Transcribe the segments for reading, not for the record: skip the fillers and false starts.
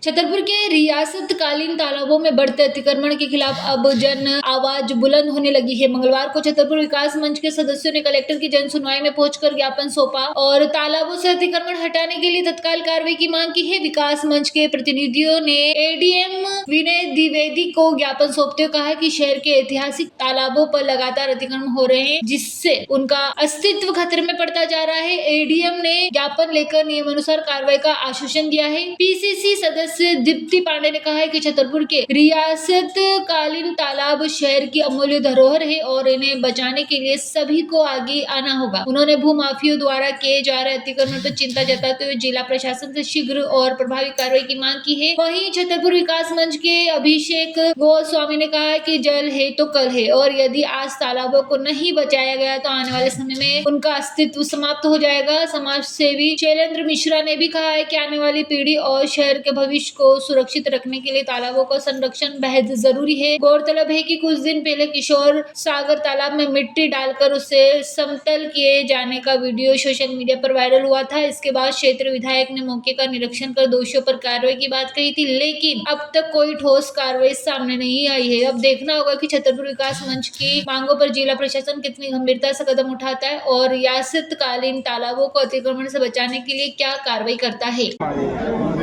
छतरपुर के रियासतकालीन तालाबों में बढ़ते अतिक्रमण के खिलाफ अब जन आवाज बुलंद होने लगी है। मंगलवार को छतरपुर विकास मंच के सदस्यों ने कलेक्टर की जन सुनवाई में पहुंचकर ज्ञापन सौंपा और तालाबों से अतिक्रमण हटाने के लिए तत्काल कार्रवाई की मांग की है। विकास मंच के प्रतिनिधियों ने एडीएम विनय द्विवेदी को ज्ञापन सौंपते हुए कहा कि शहर के ऐतिहासिक तालाबों पर लगातार अतिक्रमण हो रहे हैं, जिससे उनका अस्तित्व खतरे में पड़ता जा रहा है। एडीएम ने ज्ञापन लेकर नियमानुसार कार्रवाई का आश्वासन दिया है। पीसीसी सदस्य दीप्ति पांडे ने कहा है कि छतरपुर के रियासतकालीन तालाब शहर की अमूल्य धरोहर है और इन्हें बचाने के लिए सभी को आगे आना होगा। उन्होंने भूमाफियों द्वारा किए जा रहे अतिक्रमण पर चिंता जताते हुए जिला प्रशासन से शीघ्र और प्रभावी कार्रवाई की मांग की है। वहीं छतरपुर विकास मंच के अभिषेक गोस्वामी ने कहा है कि जल है तो कल है और यदि आज तालाबों को नहीं बचाया गया तो आने वाले समय में उनका अस्तित्व समाप्त हो जाएगा। समाज सेवी शैलेंद्र मिश्रा ने भी कहा है कि आने वाली पीढ़ी और शहर के भविष्य को सुरक्षित रखने के लिए तालाबों का संरक्षण बेहद जरूरी है। गौरतलब है कि कुछ दिन पहले किशोर सागर तालाब में मिट्टी डालकर उसे समतल किए जाने का वीडियो सोशल मीडिया पर वायरल हुआ था। इसके बाद क्षेत्र विधायक ने मौके का निरीक्षण कर दोषियों पर कार्रवाई की बात कही थी, लेकिन अब तक कोई ठोस कार्रवाई सामने नहीं आई है। अब देखना होगा कि छतरपुर विकास मंच की मांगों पर जिला प्रशासन कितनी गंभीरता से कदम उठाता है और रियासतकालीन तालाबों को अतिक्रमण से बचाने के लिए क्या कार्रवाई करता है।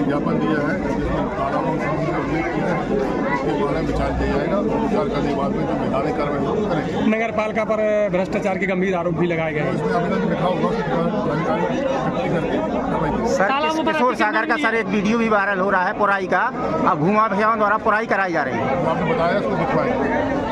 ज्ञापन दिया है जिसमें तालाबों के बारे में विचार किया जाएगा। विचार करने के बाद में जो वैधानिक कार्रवाई होगी करेंगे। नगर पालिका पर भ्रष्टाचार के गंभीर आरोप भी लगाए गए हैं। इसमें आवेदन लिखा होगा सर, किशोर सागर का सर एक वीडियो भी वायरल हो रहा है पुराई का। अब भूमाफियाओं द्वारा पुराई कराई जा रही है। आपने बताया उसको दिखवाएंगे।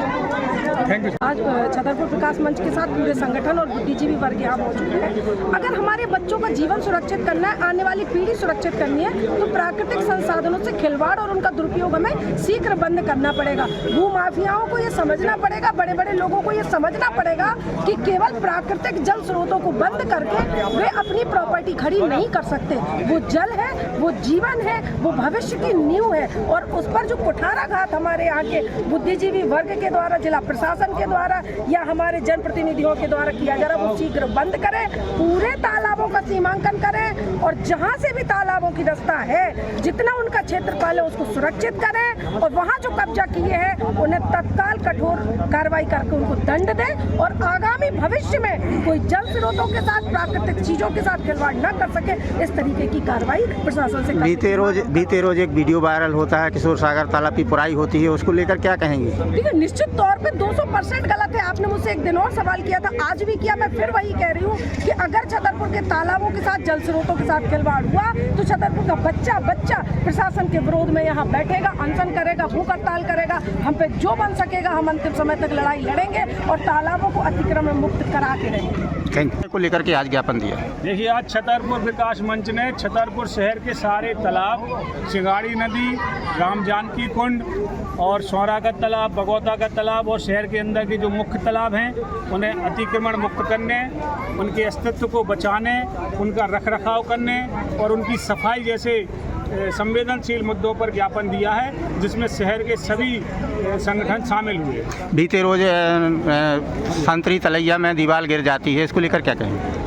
आज छतरपुर विकास मंच के साथ पूरे संगठन और बुद्धिजीवी वर्ग यहाँ मौजूद है। अगर हमारे बच्चों का जीवन सुरक्षित करना है, आने वाली पीढ़ी सुरक्षित करनी है, तो प्राकृतिक संसाधनों से खिलवाड़ और उनका दुरुपयोग हमें शीघ्र बंद करना पड़ेगा। भूमाफियाओं को ये समझना पड़ेगा, बड़े बड़े लोगों को ये समझना पड़ेगा कि केवल प्राकृतिक जल स्रोतों को बंद करके वे अपनी प्रॉपर्टी खड़ी नहीं कर सकते। वो जल है, वो जीवन है, वो भविष्य की नींव है और उस पर जो कुठाराघात हमारे यहाँ के बुद्धिजीवी वर्ग के द्वारा, जिला प्रशासन के द्वारा या हमारे जनप्रतिनिधियों के द्वारा किया जा रहा है, वो शीघ्र बंद करें। पूरे तालाबों का सीमांकन करें और जहां से भी तालाबों की रास्ता है, जितना उनका क्षेत्रफल है उसको सुरक्षित करें और वहां जो कब्जा किए हैं उन्हें तत्काल कठोर कार्रवाई करके उनको दंड दें और आगामी भविष्य में कोई जल स्रोतों के साथ, प्राकृतिक चीजों के साथ खिलवाड़ न कर सके, इस तरीके की कार्रवाई प्रशासन से। बीते रोज एक वीडियो वायरल होता है, किशोर सागर तालाब की पुराई होती है, उसको लेकर क्या कहेंगे? देखिए, निश्चित तौर पे 200% गलत है। आपने मुझसे एक दिन और सवाल किया था, आज भी किया, मैं फिर वही कह रही हूँ कि अगर छतरपुर के तालाबों के साथ, जल स्रोतों के साथ खिलवाड़ हुआ तो छतरपुर का बच्चा प्रशासन के विरोध में यहाँ बैठेगा, अनशन करेगा, भूख हड़ताल करेगा। हम पे जो बन सकेगा हम अंतिम समय तक लड़ाई लड़ेंगे और तालाबों को अतिक्रमण मुक्त करा के रहेंगे। को लेकर के आज ज्ञापन दिया। देखिए, आज छतरपुर विकास मंच ने छतरपुर शहर के सारे तालाब, सिंगाड़ी नदी, राम जानकी कुंड और सौरा का तालाब, बगौता का तालाब और शहर के अंदर के जो मुख्य तालाब हैं उन्हें अतिक्रमण मुक्त करने, उनके अस्तित्व को बचाने, उनका रखरखाव करने और उनकी सफाई जैसे संवेदनशील मुद्दों पर ज्ञापन दिया है, जिसमें शहर के सभी संगठन शामिल हुए। बीते रोज संतरी तलैया में दीवार गिर जाती है, इसको लेकर क्या कहेंगे?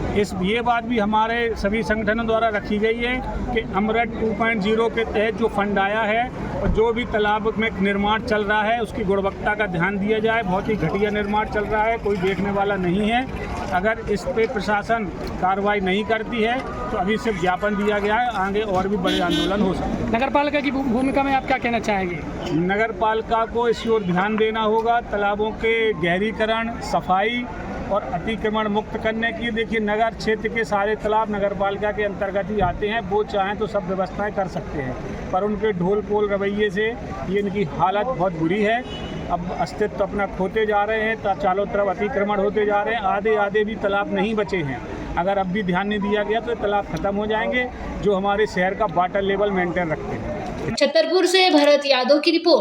ये बात भी हमारे सभी संगठनों द्वारा रखी गई है कि अमृत 2.0 के तहत जो फंड आया है और जो भी तालाब में निर्माण चल रहा है उसकी गुणवत्ता का ध्यान दिया जाए। बहुत ही घटिया निर्माण चल रहा है, कोई देखने वाला नहीं है। अगर इस पे प्रशासन कार्रवाई नहीं करती है तो अभी सिर्फ ज्ञापन दिया गया है, आगे और भी बड़े आंदोलन हो सकते हैं। नगर पालिका की भूमिका में आप क्या कहना चाहेंगे? नगर पालिका को इस ओर ध्यान देना होगा, तालाबों के गहरीकरण, सफाई और अतिक्रमण मुक्त करने की। देखिए, नगर क्षेत्र के सारे तालाब नगर पालिका के अंतर्गत ही आते हैं। वो चाहें तो सब व्यवस्थाएं कर सकते हैं, पर उनके ढोल पोल रवैये से ये इनकी हालत बहुत बुरी है। अब अस्तित्व अपना खोते जा रहे हैं, चारों तरफ अतिक्रमण होते जा रहे हैं। आधे भी तालाब नहीं बचे हैं। अगर अब भी ध्यान नहीं दिया गया तो तालाब खत्म हो जाएंगे, जो हमारे शहर का वाटर लेवल मेंटेन रखते हैं। छतरपुर से भरत यादव की रिपोर्ट।